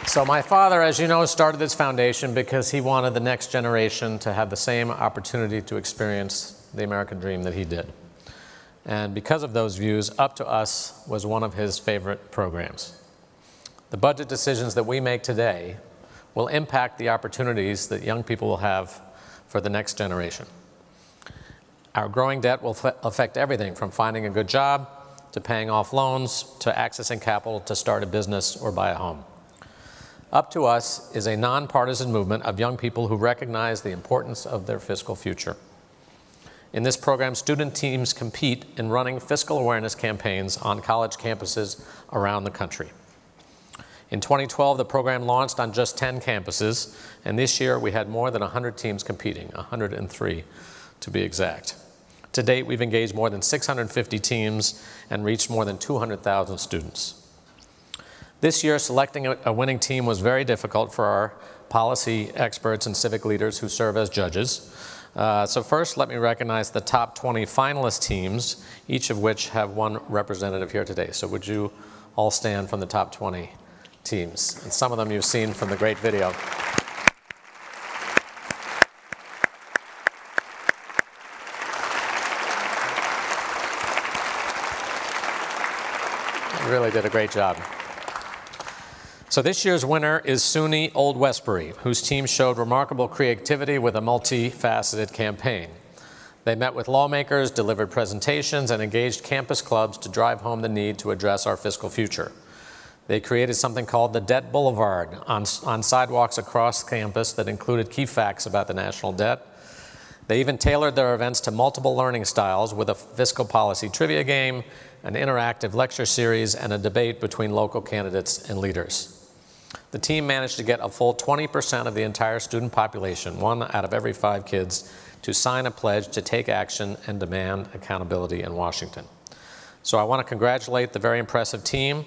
So my father, as you know, started this foundation because he wanted the next generation to have the same opportunity to experience the American dream that he did. And because of those views, Up to Us was one of his favorite programs. The budget decisions that we make today will impact the opportunities that young people will have for the next generation. Our growing debt will affect everything from finding a good job, to paying off loans, to accessing capital to start a business or buy a home. Up to Us is a nonpartisan movement of young people who recognize the importance of their fiscal future. In this program, student teams compete in running fiscal awareness campaigns on college campuses around the country. In 2012, the program launched on just 10 campuses, and this year we had more than 100 teams competing, 103 to be exact. To date, we've engaged more than 650 teams and reached more than 200,000 students. This year, selecting a winning team was very difficult for our policy experts and civic leaders who serve as judges. So first, let me recognize the top 20 finalist teams, each of which have one representative here today. So would you all stand from the top 20 teams? And some of them you've seen from the great video. You really did a great job. So this year's winner is SUNY Old Westbury, whose team showed remarkable creativity with a multifaceted campaign. They met with lawmakers, delivered presentations, and engaged campus clubs to drive home the need to address our fiscal future. They created something called the Debt Boulevard on sidewalks across campus that included key facts about the national debt. They even tailored their events to multiple learning styles with a fiscal policy trivia game, an interactive lecture series, and a debate between local candidates and leaders. The team managed to get a full 20% of the entire student population, 1 out of every 5 kids, to sign a pledge to take action and demand accountability in Washington. So I want to congratulate the very impressive team,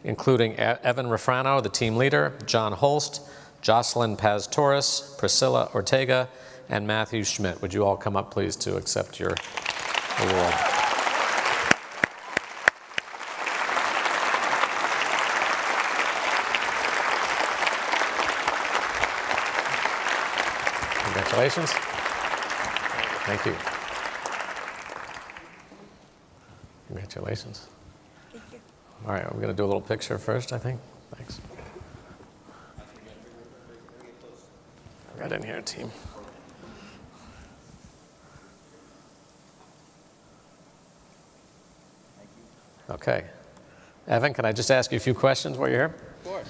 including Evan Refrano, the team leader, John Holst, Jocelyn Paz-Torres, Priscilla Ortega, and Matthew Schmidt. Would you all come up, please, to accept your award? Congratulations. Thank you. Congratulations. Thank you. All right, we're going to do a little picture first, I think. Thanks. Right in here, team. Okay. Evan, can I just ask you a few questions while you're here? Of course.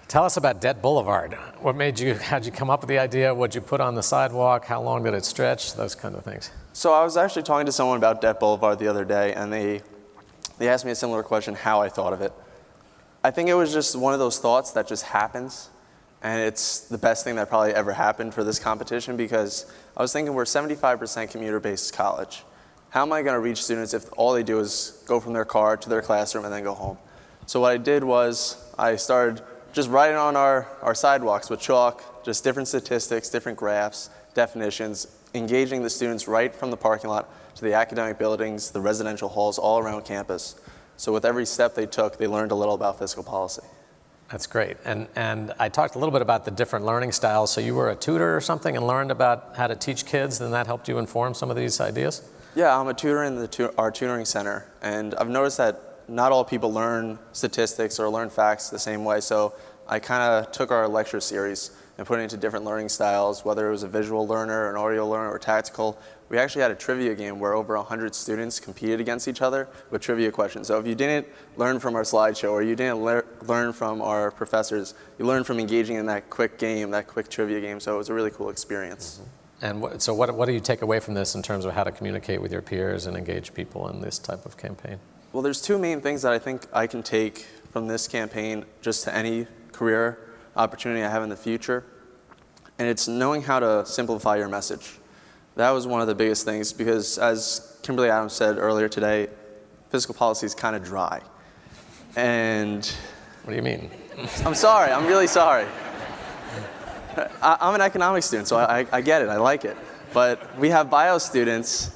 Tell us about Debt Boulevard. What made you, how'd you come up with the idea? What'd you put on the sidewalk? How long did it stretch? Those kind of things. So I was actually talking to someone about Debt Boulevard the other day, and they asked me a similar question, how I thought of it. I think it was just one of those thoughts that just happens, and it's the best thing that probably ever happened for this competition, because I was thinking we're 75% commuter-based college. How am I going to reach students if all they do is go from their car to their classroom and then go home? So what I did was I started just writing on our sidewalks with chalk, just different statistics, different graphs, definitions, engaging the students right from the parking lot to the academic buildings, the residential halls all around campus. So with every step they took, they learned a little about fiscal policy. That's great. And I talked a little bit about the different learning styles. So you were a tutor or something and learned about how to teach kids, and that helped you inform some of these ideas? Yeah, I'm a tutor in our tutoring center, and I've noticed that not all people learn statistics or learn facts the same way, so I kind of took our lecture series and put it into different learning styles, whether it was a visual learner, an audio learner, or tactical. We actually had a trivia game where over 100 students competed against each other with trivia questions. So if you didn't learn from our slideshow or you didn't learn from our professors, you learned from engaging in that quick game, that quick trivia game, so it was a really cool experience. Mm-hmm. And so what do you take away from this in terms of how to communicate with your peers and engage people in this type of campaign? Well, there's 2 main things that I think I can take from this campaign just to any career opportunity I have in the future. And it's knowing how to simplify your message. That was one of the biggest things because, as Kimberly Adams said earlier today, fiscal policy is kind of dry. And what do you mean? I'm sorry. I'm really sorry. I'm an economics student, so I get it. I like it. But we have bio students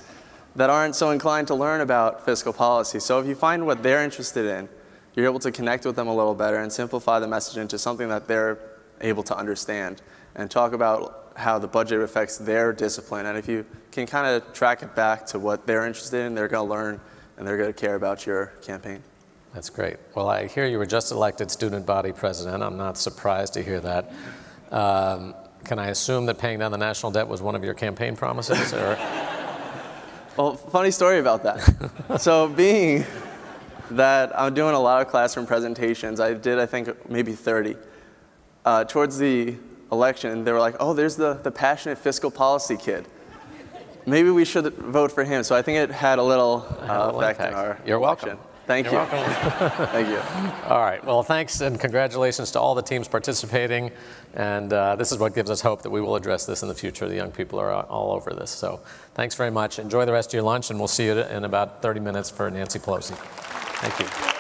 that aren't so inclined to learn about fiscal policy. So if you find what they're interested in you're able to connect with them a little better and simplify the message into something that they're able to understand, and talk about how the budget affects their discipline. And if you can kind of track it back to what they're interested in, they're going to learn and they're going to care about your campaign. That's great. Well, I hear you were just elected student body president. I'm not surprised to hear that. Can I assume that paying down the national debt was one of your campaign promises? Or? Well, funny story about that. So being that I'm doing a lot of classroom presentations, I did, I think, maybe 30. Towards the election, they were like, oh, there's the passionate fiscal policy kid. Maybe we should vote for him. So I think it had a little effect in our You're welcome. election. Thank you. Welcome. Thank you. All right. Well, thanks and congratulations to all the teams participating. And this is what gives us hope that we will address this in the future. The young people are all over this. So thanks very much. Enjoy the rest of your lunch, and we'll see you in about 30 minutes for Nancy Pelosi. Thank you.